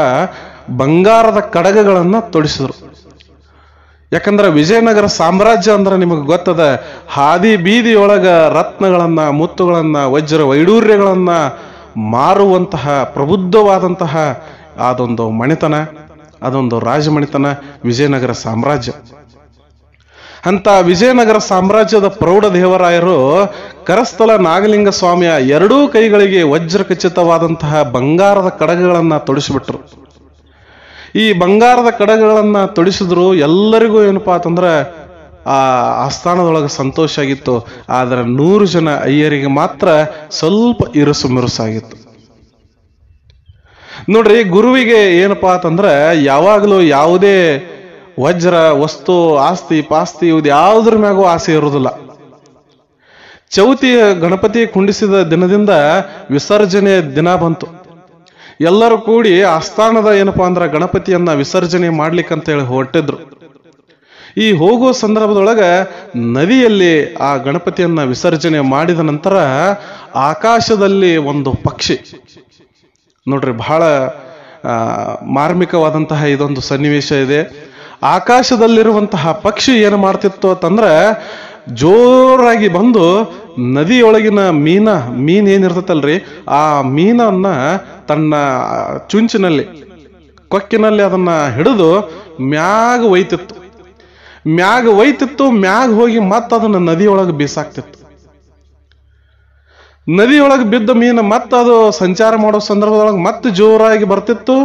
ಬಂಗಾರದ ಕಡಗಗಳನ್ನ ತೊಡಿಸಿದ್ರು. ಯಾಕಂದ್ರೆ ವಿಜಯನಗರ ಸಾಮ್ರಾಜ್ಯ ಅಂದ್ರೆ ನಿಮಗೆ ಗೊತ್ತದ, ಹಾದಿ ಬೀದಿಯೊಳಗ ರತ್ನಗಳನ್ನ, ಮುತ್ತುಗಳನ್ನ, ವಜ್ರ ವೈಡೂರ್ಯಗಳನ್ನ ಮಾರುವಂತಹ ಪ್ರಬುದ್ಧವಾದಂತಹ ಅದೊಂದು ಮಣಿತನ, ಅದೊಂದು ರಾಜಮಣಿತನ ವಿಜಯನಗರ ಸಾಮ್ರಾಜ್ಯ. ಅಂತ ವಿಜಯನಗರ ಸಾಮ್ರಾಜ್ಯದ ಪ್ರೌಢದೇವರಾಯರು ಕರಸ್ಥಲ ನಾಗಲಿಂಗ ಸ್ವಾಮಿಯ 2 ಕೈಗಳಿಗೆ ವಜ್ರ ಖಚಿತವಾದಂತಹ ಬಂಗಾರದ ಕಡಗಗಳನ್ನ ತೊಡಿಸಿಬಿಟ್ರು. ಈ ಬಂಗಾರದ ಕಡಗಗಳನ್ನ ತೊಡಿಸಿದ್ರು. ಎಲ್ಲರಿಗೂ ಏನಪ್ಪಾ ಅಂತಂದ್ರೆ ಆ ಆಸ್ಥಾನದೊಳಗೆ ಸಂತೋಷ ಆಗಿತ್ತು. ಆದ್ರೆ 100 ಜನ ಅಯ್ಯರಿಗೆ ಮಾತ್ರ ಸ್ವಲ್ಪ ಇರುಸು ಮಿರುಸಾಗಿತ್ತು. ನೋಡ್ರಿ, ಗುರುವಿಗೆ ಏನಪ್ಪಾ ಅಂತಂದ್ರೆ ಯಾವಾಗಲೂ ಯಾವುದೇ ವಜ್ರ ವಸ್ತು, ಆಸ್ತಿ ಪಾಸ್ತಿ ಇವ್ದು ಯಾವುದ್ರ ಮ್ಯಾಗೂ ಆಸೆ ಇರುವುದಿಲ್ಲ. ಚೌತಿ ಗಣಪತಿ ಕುಂಡಿಸಿದ ದಿನದಿಂದ ವಿಸರ್ಜನೆಯ ದಿನ ಬಂತು. ಎಲ್ಲರೂ ಕೂಡಿ ಆಸ್ಥಾನದ ಏನಪ್ಪಾ ಅಂದ್ರೆ ಗಣಪತಿಯನ್ನ ವಿಸರ್ಜನೆ ಮಾಡ್ಲಿಕ್ಕಂತ ಹೇಳಿ ಹೊರಟಿದ್ರು. ಈ ಹೋಗುವ ಸಂದರ್ಭದೊಳಗೆ ನದಿಯಲ್ಲಿ ಆ ಗಣಪತಿಯನ್ನ ವಿಸರ್ಜನೆ ಮಾಡಿದ ನಂತರ ಆಕಾಶದಲ್ಲಿ ಒಂದು ಪಕ್ಷಿ, ನೋಡ್ರಿ ಬಹಳ ಮಾರ್ಮಿಕವಾದಂತಹ ಇದೊಂದು ಸನ್ನಿವೇಶ ಇದೆ. ಆಕಾಶದಲ್ಲಿರುವಂತಹ ಪಕ್ಷಿ ಏನು ಮಾಡ್ತಿತ್ತು ಅಂತಂದ್ರೆ ಜೋರಾಗಿ ಬಂದು ನದಿಯೊಳಗಿನ ಮೀನ್ ಏನಿರ್ತೈತಲ್ರಿ, ಆ ಮೀನನ್ನ ತನ್ನ ಚುಂಚಿನಲ್ಲಿ, ಕೊಕ್ಕಿನಲ್ಲಿ ಅದನ್ನ ಹಿಡಿದು ಮ್ಯಾಗ ಒಯ್ತಿತ್ತು. ಮ್ಯಾಗ ಹೋಗಿ ಮತ್ತದನ್ನ ನದಿಯೊಳಗೆ ಬೀಸಾಕ್ತಿತ್ತು. ನದಿಯೊಳಗೆ ಬಿದ್ದ ಮೀನು ಅದು ಸಂಚಾರ ಮಾಡೋ ಸಂದರ್ಭದೊಳಗೆ ಮತ್ತೆ ಜೋರಾಗಿ ಬರ್ತಿತ್ತು,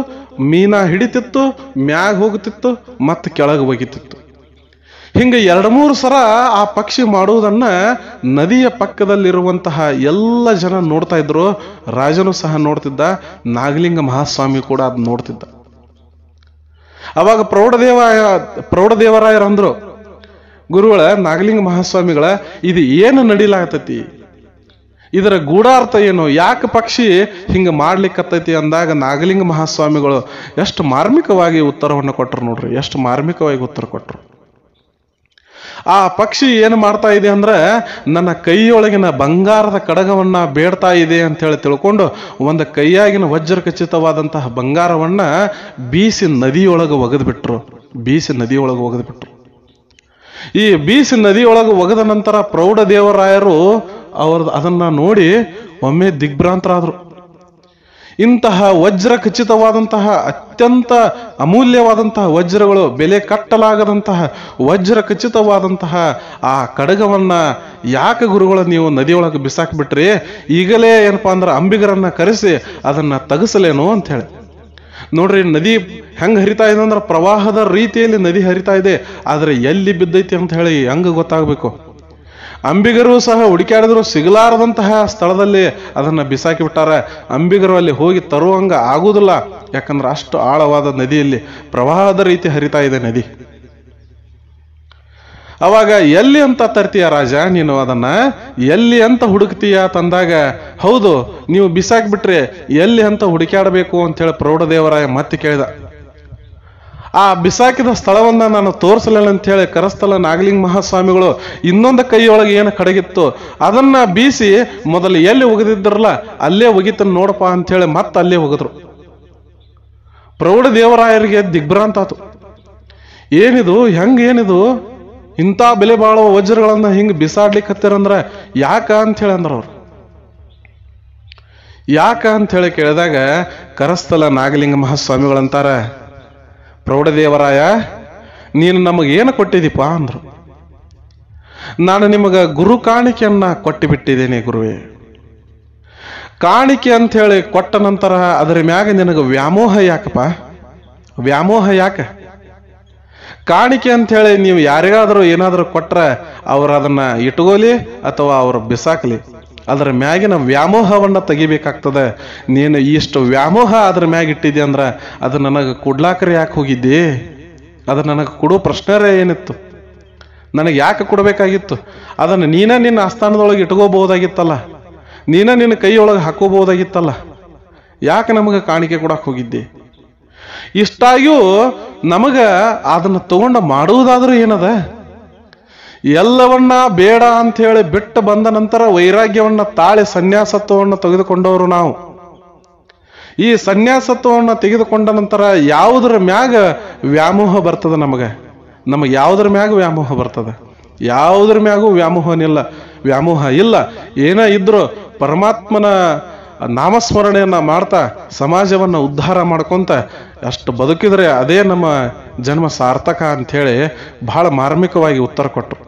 ಮೀನ ಹಿಡಿತಿತ್ತು, ಮ್ಯಾಗ ಹೋಗುತ್ತಿತ್ತು, ಮತ್ತೆ ಕೆಳಗೆ ಒಗಿತಿತ್ತು. ಹಿಂಗೆ 2-3 ಸಲ ಆ ಪಕ್ಷಿ ಮಾಡುವುದನ್ನ ನದಿಯ ಪಕ್ಕದಲ್ಲಿರುವಂತಹ ಎಲ್ಲ ಜನ ನೋಡ್ತಾ ಇದ್ರು. ರಾಜನು ಸಹ ನೋಡ್ತಿದ್ದ, ನಾಗಲಿಂಗ ಮಹಾಸ್ವಾಮಿ ಕೂಡ ಅದ್ ನೋಡ್ತಿದ್ದ. ಅವಾಗ ಪ್ರೌಢದೇವರಾಯರಂದ್ರು, ಗುರುಗಳ ನಾಗಲಿಂಗ ಮಹಾಸ್ವಾಮಿಗಳ ಇದು ಏನು ನಡಿಲಾಗ್ತತಿ, ಇದರ ಗೂಢಾರ್ಥ ಏನು, ಯಾಕೆ ಪಕ್ಷಿ ಹಿಂಗ ಮಾಡ್ಲಿಕ್ಕತ್ತೈತಿ ಅಂದಾಗ ನಾಗಲಿಂಗ ಮಹಾಸ್ವಾಮಿಗಳು ಎಷ್ಟು ಮಾರ್ಮಿಕವಾಗಿ ಉತ್ತರವನ್ನು ಕೊಟ್ಟರು. ನೋಡ್ರಿ, ಎಷ್ಟು ಮಾರ್ಮಿಕವಾಗಿ ಉತ್ತರ ಕೊಟ್ಟರು. ಆ ಪಕ್ಷಿ ಏನು ಮಾಡ್ತಾ ಇದೆ ಅಂದ್ರೆ ನನ್ನ ಕೈಯೊಳಗಿನ ಬಂಗಾರದ ಕಡಗವನ್ನ ಬೇಡ್ತಾ ಇದೆ ಅಂತ ಹೇಳಿ ತಿಳ್ಕೊಂಡು ಒಂದು ಕೈಯಾಗಿನ ವಜ್ರ ಖಚಿತವಾದಂತಹ ಬಂಗಾರವನ್ನ ಬೀಸಿ ನದಿಯೊಳಗೆ ಒಗೆದ್ಬಿಟ್ರು. ಈ ಬೀಸಿ ನದಿಯೊಳಗೆ ಒಗೆದ ನಂತರ ಪ್ರೌಢದೇವರಾಯರು ಅದನ್ನ ನೋಡಿ ಒಮ್ಮೆ ದಿಗ್ಭ್ರಾಂತರಾದ್ರು. ಇಂತಹ ವಜ್ರ ಖಚಿತವಾದಂತಹ ಅತ್ಯಂತ ಅಮೂಲ್ಯವಾದಂತಹ ವಜ್ರಗಳು, ಬೆಲೆ ಕಟ್ಟಲಾಗದಂತಹ ವಜ್ರ ಖಚಿತವಾದಂತಹ ಆ ಕಡಗವನ್ನ ಯಾಕೆ ಗುರುಗಳ ನೀವು ನದಿಯೊಳಗೆ ಬಿಸಾಕ್ಬಿಟ್ರಿ, ಈಗಲೇ ಏನಪ್ಪಾ ಅಂದ್ರೆ ಅಂಬಿಗರನ್ನ ಕರೆಸಿ ಅದನ್ನ ತಗಸಲೇನು ಅಂತ ಹೇಳಿ. ನೋಡ್ರಿ, ನದಿ ಹೆಂಗ್ ಹರಿತಾ ಇದೆ ಅಂದ್ರೆ ಪ್ರವಾಹದ ರೀತಿಯಲ್ಲಿ ನದಿ ಹರಿತಾ ಇದೆ. ಆದ್ರೆ ಎಲ್ಲಿ ಬಿದ್ದೈತಿ ಅಂತ ಹೇಳಿ ಹೆಂಗ ಗೊತ್ತಾಗಬೇಕು. ಅಂಬಿಗರು ಸಹ ಹುಡುಕಾಡಿದ್ರು, ಸಿಗಲಾರದಂತಹ ಸ್ಥಳದಲ್ಲಿ ಅದನ್ನ ಬಿಸಾಕಿ ಬಿಟ್ಟಾರ. ಅಂಬಿಗರು ಅಲ್ಲಿ ಹೋಗಿ ತರುವಂಗ ಆಗುದಿಲ್ಲ, ಯಾಕಂದ್ರೆ ಅಷ್ಟು ಆಳವಾದ ನದಿಯಲ್ಲಿ ಪ್ರವಾಹದ ರೀತಿ ಹರಿತಾ ಇದೆ ನದಿ. ಅವಾಗ ಎಲ್ಲಿ ಅಂತ ತರ್ತೀಯ ರಾಜ ನೀನು, ಅದನ್ನ ಎಲ್ಲಿ ಅಂತ ಹುಡುಕ್ತೀಯ ತಂದಾಗ, ಹೌದು ನೀವು ಬಿಸಾಕ್ಬಿಟ್ರೆ ಎಲ್ಲಿ ಅಂತ ಹುಡುಕಾಡಬೇಕು ಅಂತೇಳಿ ಪ್ರೌಢದೇವರಾಯ ಮತ್ತೆ ಕೇಳಿದ. ಆ ಬಿಸಾಕಿದ ಸ್ಥಳವನ್ನ ನಾನು ತೋರಿಸಲಿಲ್ಲ ಅಂತ ಹೇಳಿ ಕರಸ್ಥಲ ನಾಗಲಿಂಗ ಮಹಾಸ್ವಾಮಿಗಳು ಇನ್ನೊಂದು ಕೈಯೊಳಗೆ ಏನು ಕಡಗಿತ್ತು ಅದನ್ನ ಬೀಸಿ ಮೊದಲು ಎಲ್ಲಿ ಒಗೆದಿದ್ರಲ್ಲ ಅಲ್ಲೇ ಒಗಿತನ್ ನೋಡಪ್ಪ ಅಂತೇಳಿ ಮತ್ತೆ ಅಲ್ಲೇ ಒಗೆದ್ರು. ಪ್ರೌಢದೇವರಾಯರಿಗೆ ದಿಗ್ಭ್ರಾಂತ ಆತು. ಏನಿದು, ಏನಿದು ಇಂಥ ಬೆಲೆ ಬಾಳುವ ವಜ್ರಗಳನ್ನ ಹಿಂಗ್ ಬಿಸಾಡ್ಲಿಕ್ಕೆ ಹತ್ತಿರಂದ್ರ ಯಾಕ ಅಂತ ಹೇಳಿ ಅಂದ್ರ ಅವ್ರು. ಯಾಕ ಅಂತ ಹೇಳಿ ಕೇಳಿದಾಗ ಕರಸ್ಥಲ ನಾಗಲಿಂಗ ಮಹಾಸ್ವಾಮಿಗಳಂತಾರ, ಪ್ರೌಢದೇವರಾಯ ನೀನು ನಮಗೇನು ಕೊಟ್ಟಿದ್ದೀಪ ಅಂದ್ರು. ನಾನು ನಿಮಗ ಗುರು ಕಾಣಿಕೆಯನ್ನ ಕೊಟ್ಟು ಬಿಟ್ಟಿದ್ದೇನೆ ಗುರುವೇ. ಕಾಣಿಕೆ ಅಂತ ಹೇಳಿ ಕೊಟ್ಟ ನಂತರ ಅದರ ಮ್ಯಾಗ ನಿನಗೆ ವ್ಯಾಮೋಹ ಯಾಕಪ್ಪ? ವ್ಯಾಮೋಹ ಯಾಕೆ? ಕಾಣಿಕೆ ಅಂತ ಹೇಳಿ ನೀವು ಯಾರಿಗಾದರೂ ಏನಾದರೂ ಕೊಟ್ರೆ ಅವ್ರು ಅದನ್ನ ಇಟ್ಕೋಲಿ ಅಥವಾ ಅವ್ರು ಬಿಸಾಕ್ಲಿ, ಅದರ ಮ್ಯಾಗಿನ ವ್ಯಾಮೋಹವನ್ನ ತೆಗಿಬೇಕಾಗ್ತದೆ. ನೀನು ಇಷ್ಟು ವ್ಯಾಮೋಹ ಅದ್ರ ಮ್ಯಾಗ ಇಟ್ಟಿದ್ದೆ ಅಂದ್ರ ಅದು ನನಗೆ ಕೊಡ್ಲಾಕ್ರೆ ಯಾಕೆ ಹೋಗಿದ್ದಿ? ಅದು ನನಗೆ ಕೊಡೋ ಪ್ರಶ್ನೆರೇ ಏನಿತ್ತು? ನನಗೆ ಯಾಕೆ ಕೊಡಬೇಕಾಗಿತ್ತು? ಅದನ್ನು ನಿನ್ನ ಆಸ್ಥಾನದೊಳಗೆ ಇಟ್ಕೋಬಹುದಾಗಿತ್ತಲ್ಲ, ನಿನ್ನ ಕೈಯೊಳಗೆ ಹಾಕೋಬಹುದಾಗಿತ್ತಲ್ಲ, ಯಾಕೆ ನಮಗೆ ಕಾಣಿಕೆ ಕೊಡಕ್ಕೆ ಹೋಗಿದ್ದೆ? ಇಷ್ಟಾಗಿಯೂ ನಮಗ ಅದನ್ನ ತಗೊಂಡ ಮಾಡುವುದಾದ್ರೂ ಏನದ? ಎಲ್ಲವನ್ನ ಬೇಡ ಅಂತ ಹೇಳಿ ಬಿಟ್ಟು ಬಂದ ನಂತರ ವೈರಾಗ್ಯವನ್ನ ತಾಳಿ ಸನ್ಯಾಸತ್ವವನ್ನು ತೆಗೆದುಕೊಂಡವರು ನಾವು. ಈ ಸನ್ಯಾಸತ್ವವನ್ನು ತೆಗೆದುಕೊಂಡ ನಂತರ ಯಾವುದರ ಮ್ಯಾಗ ವ್ಯಾಮೋಹ ಬರ್ತದೆ? ನಮಗೆ ಯಾವುದರ ಮ್ಯಾಗ ವ್ಯಾಮೋಹ ಬರ್ತದೆ? ಯಾವುದರ ಮ್ಯಾಗೂ ವ್ಯಾಮೋಹ ಇಲ್ಲ. ಏನ ಇದ್ರು ಪರಮಾತ್ಮನ ನಾಮಸ್ಮರಣೆಯನ್ನ ಮಾಡ್ತಾ ಸಮಾಜವನ್ನ ಉದ್ಧಾರ ಮಾಡ್ಕೊಂತ ಅಷ್ಟು ಬದುಕಿದ್ರೆ ಅದೇ ನಮ್ಮ ಜನ್ಮ ಸಾರ್ಥಕ ಅಂತ ಹೇಳಿ ಬಹಳ ಮಾರ್ಮಿಕವಾಗಿ ಉತ್ತರ ಕೊಟ್ಟರು.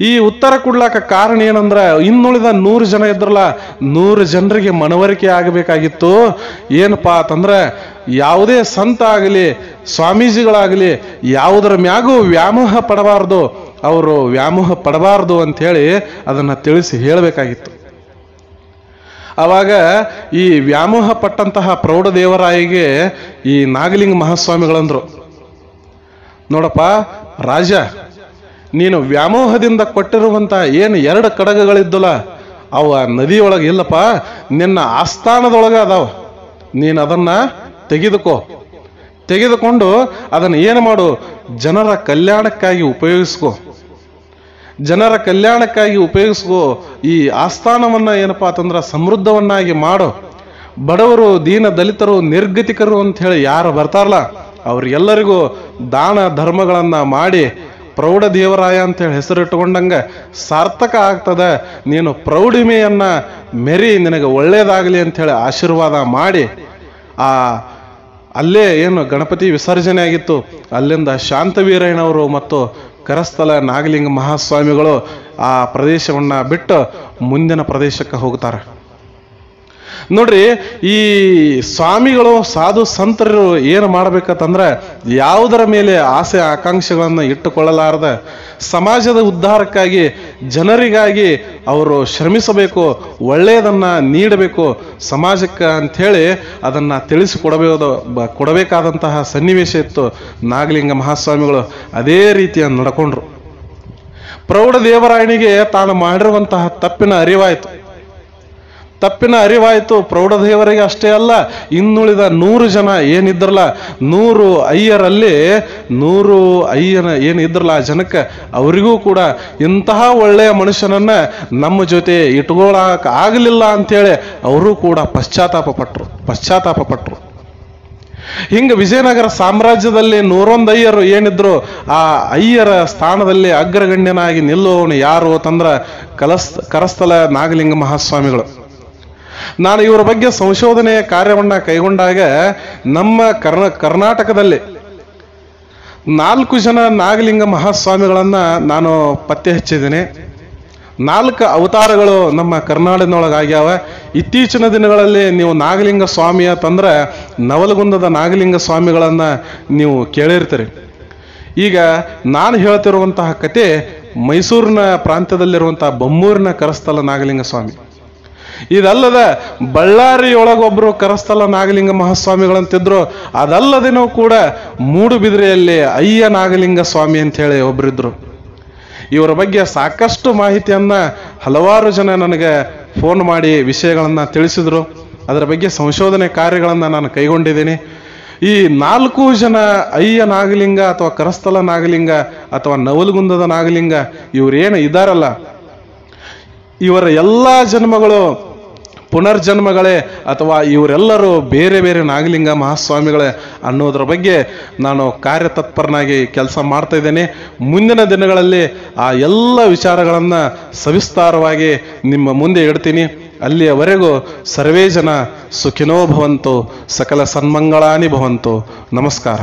ಈ ಉತ್ತರ ಕೊಡ್ಲಾಕ ಕಾರಣ ಏನಂದ್ರ, ಇನ್ನುಳಿದ 100 ಜನ ಇದ್ರಲ್ಲ, 100 ಜನರಿಗೆ ಮನವರಿಕೆ ಆಗಬೇಕಾಗಿತ್ತು. ಏನಪ್ಪಾ ಅಂತಂದ್ರೆ, ಯಾವುದೇ ಸಂತ ಆಗಲಿ ಸ್ವಾಮೀಜಿಗಳಾಗಲಿ ಯಾವುದರ ಮ್ಯಾಗೂ ವ್ಯಾಮೋಹ ಪಡಬಾರ್ದು, ಅವರು ವ್ಯಾಮೋಹ ಪಡಬಾರ್ದು ಅಂತ ಹೇಳಿ ಅದನ್ನ ತಿಳಿಸಿ ಹೇಳಬೇಕಾಗಿತ್ತು. ಅವಾಗ ಈ ವ್ಯಾಮೋಹ ಪಟ್ಟಂತಹ ಪ್ರೌಢದೇವರಾಯಿಗೆ ಈ ನಾಗಲಿಂಗ ಮಹಾಸ್ವಾಮಿಗಳಂದ್ರು, ನೋಡಪ್ಪ ರಾಜ, ನೀನು ವ್ಯಾಮೋಹದಿಂದ ಕೊಟ್ಟಿರುವಂತ ಏನು 2 ಕಡಗಗಳಿದ್ದಲ್ಲ ಅವ ನದಿಯೊಳಗೆ ಇಲ್ಲಪ್ಪ, ನಿನ್ನ ಆಸ್ಥಾನದೊಳಗ ಅದಾವ. ನೀನು ಅದನ್ನ ತೆಗೆದುಕೊಂಡು ಅದನ್ನು ಏನು ಮಾಡು, ಜನರ ಕಲ್ಯಾಣಕ್ಕಾಗಿ ಉಪಯೋಗಿಸ್ಕೋ. ಈ ಆಸ್ಥಾನವನ್ನ ಏನಪ್ಪಾ ಅಂತಂದ್ರ ಸಮೃದ್ಧವನ್ನಾಗಿ ಮಾಡು. ಬಡವರು, ದೀನ ದಲಿತರು, ನಿರ್ಗತಿಕರು ಅಂತ ಹೇಳಿ ಯಾರು ಬರ್ತಾರಲ್ಲ ಅವ್ರಿಗೆಲ್ಲರಿಗೂ ದಾನ ಧರ್ಮಗಳನ್ನ ಮಾಡಿ ಪ್ರೌಢದೇವರಾಯ ಅಂತೇಳಿ ಹೆಸರಿಟ್ಟುಕೊಂಡಂಗ ಸಾರ್ಥಕ ಆಗ್ತದ. ನೀನು ಪ್ರೌಢಿಮೆಯನ್ನ ಮೆರಿ, ನಿನಗೆ ಒಳ್ಳೇದಾಗಲಿ ಅಂಥೇಳಿ ಆಶೀರ್ವಾದ ಮಾಡಿ ಅಲ್ಲೇ ಏನು ಗಣಪತಿ ವಿಸರ್ಜನೆ ಆಗಿತ್ತು, ಅಲ್ಲಿಂದ ಶಾಂತವೀರಯ್ಯನವರು ಮತ್ತು ಕರಸ್ಥಲ ನಾಗಲಿಂಗ ಮಹಾಸ್ವಾಮಿಗಳು ಆ ಪ್ರದೇಶವನ್ನ ಬಿಟ್ಟು ಮುಂದಿನ ಪ್ರದೇಶಕ್ಕೆ ಹೋಗ್ತಾರೆ. ನೋಡ್ರಿ, ಈ ಸ್ವಾಮಿಗಳು ಸಾಧು ಸಂತರು ಏನು ಮಾಡ್ಬೇಕಂತಂದ್ರೆ, ಯಾವುದರ ಮೇಲೆ ಆಸೆ ಆಕಾಂಕ್ಷೆಗಳನ್ನ ಇಟ್ಟುಕೊಳ್ಳಲಾರದ ಸಮಾಜದ ಉದ್ಧಾರಕ್ಕಾಗಿ ಜನರಿಗಾಗಿ ಅವರು ಶ್ರಮಿಸಬೇಕು, ಒಳ್ಳೆಯದನ್ನ ನೀಡಬೇಕು ಸಮಾಜಕ್ಕೆ ಅಂಥೇಳಿ ಅದನ್ನ ಕೊಡಬೇಕಾದಂತಹ ಸನ್ನಿವೇಶ ಇತ್ತು. ನಾಗಲಿಂಗ ಮಹಾಸ್ವಾಮಿಗಳು ಅದೇ ರೀತಿಯ ನಡ್ಕೊಂಡ್ರು. ಪ್ರೌಢದೇವರಾಯನಿಗೆ ತಾನು ಮಾಡಿರುವಂತಹ ತಪ್ಪಿನ ಅರಿವಾಯಿತು. ಪ್ರೌಢದೇವರಿಗೆ ಅಷ್ಟೇ ಅಲ್ಲ, ಇನ್ನುಳಿದ 100 ಜನ ಏನಿದ್ರಲ್ಲ, 100 ಅಯ್ಯರಲ್ಲಿ 100 ಅಯ್ಯನ ಏನಿದ್ರಲ್ಲ ಆ ಜನಕ್ಕೆ ಅವರಿಗೂ ಕೂಡ ಇಂತಹ ಒಳ್ಳೆಯ ಮನುಷ್ಯನನ್ನ ನಮ್ಮ ಜೊತೆ ಇಟ್ಕೊಳ್ಳಾಕ ಆಗಲಿಲ್ಲ ಅಂತೇಳಿ ಅವರು ಕೂಡ ಪಶ್ಚಾತ್ತಾಪ ಪಟ್ರು. ಹಿಂಗ ವಿಜಯನಗರ ಸಾಮ್ರಾಜ್ಯದಲ್ಲಿ 101 ಅಯ್ಯರು ಏನಿದ್ರು, ಆ ಅಯ್ಯರ ಸ್ಥಾನದಲ್ಲಿ ಅಗ್ರಗಣ್ಯನಾಗಿ ನಿಲ್ಲುವವನು ಯಾರು ಅಂತಂದ್ರ ಕರಸ್ಥಲ ನಾಗಲಿಂಗ ಮಹಾಸ್ವಾಮಿಗಳು. ನಾನು ಇವರ ಬಗ್ಗೆ ಸಂಶೋಧನೆಯ ಕಾರ್ಯವನ್ನ ಕೈಗೊಂಡಾಗ ನಮ್ಮ ಕರ್ನಾಟಕದಲ್ಲಿ 4 ಜನ ನಾಗಲಿಂಗ ಮಹಾಸ್ವಾಮಿಗಳನ್ನ ನಾನು ಪತ್ತೆ ಹಚ್ಚಿದ್ದೇನೆ. 4 ಅವತಾರಗಳು ನಮ್ಮ ಕರ್ನಾಟಕದೊಳಗಾಗ್ಯಾವ. ಇತ್ತೀಚಿನ ದಿನಗಳಲ್ಲಿ ನೀವು ನಾಗಲಿಂಗ ಸ್ವಾಮಿ ಅಂತಂದ್ರೆ ನವಲಗುಂದದ ನಾಗಲಿಂಗ ಸ್ವಾಮಿಗಳನ್ನ ನೀವು ಕೇಳಿರ್ತೀರಿ. ಈಗ ನಾನು ಹೇಳ್ತಿರುವಂತಹ ಕತೆ ಮೈಸೂರಿನ ಪ್ರಾಂತ್ಯದಲ್ಲಿರುವಂತಹ ಬೊಮ್ಮೂರಿನ ಕರಸ್ಥಲ ನಾಗಲಿಂಗ ಸ್ವಾಮಿ. ಇದಲ್ಲದ ಬಳ್ಳಾರಿಯೊಳಗೊಬ್ರು ಕರಸ್ಥಲ ನಾಗಲಿಂಗ ಮಹಾಸ್ವಾಮಿಗಳಂತಿದ್ರು. ಅದಲ್ಲದೇನೂ ಕೂಡ ಮೂಡುಬಿದಿರೆಯಲ್ಲಿ ಅಯ್ಯ ನಾಗಲಿಂಗ ಸ್ವಾಮಿ ಅಂತ ಹೇಳಿ ಒಬ್ರಿದ್ರು. ಇವರ ಬಗ್ಗೆ ಸಾಕಷ್ಟು ಮಾಹಿತಿಯನ್ನ ಹಲವಾರು ಜನ ನನಗೆ ಫೋನ್ ಮಾಡಿ ವಿಷಯಗಳನ್ನು ತಿಳಿಸಿದ್ರು. ಅದರ ಬಗ್ಗೆ ಸಂಶೋಧನೆ ಕಾರ್ಯಗಳನ್ನು ನಾನು ಕೈಗೊಂಡಿದ್ದೀನಿ. ಈ 4 ಜನ ಅಯ್ಯ ನಾಗಲಿಂಗ ಅಥವಾ ಕರಸ್ಥಲ ನಾಗಲಿಂಗ ಅಥವಾ ನವಲಗುಂದದ ನಾಗಲಿಂಗ ಇವರೇನು ಇದಾರಲ್ಲ, ಇವರ ಎಲ್ಲ ಜನ್ಮಗಳು ಪುನರ್ಜನ್ಮಗಳೇ ಅಥವಾ ಇವರೆಲ್ಲರೂ ಬೇರೆ ಬೇರೆ ನಾಗಲಿಂಗ ಮಹಾಸ್ವಾಮಿಗಳೇ ಅನ್ನೋದ್ರ ಬಗ್ಗೆ ನಾನು ಕಾರ್ಯತತ್ಪರನಾಗಿ ಕೆಲಸ ಮಾಡ್ತಾ ಇದ್ದೇನೆ. ಮುಂದಿನ ದಿನಗಳಲ್ಲಿ ಆ ಎಲ್ಲ ವಿಚಾರಗಳನ್ನು ಸವಿಸ್ತಾರವಾಗಿ ನಿಮ್ಮ ಮುಂದೆ ಇಡ್ತೀನಿ. ಅಲ್ಲಿಯವರೆಗೂ ಸರ್ವೇ ಜನ ಸುಖಿನೋ ಭವಂತು, ಸಕಲ ಸನ್ಮಂಗಳಾನಿ ಭವಂತು. ನಮಸ್ಕಾರ.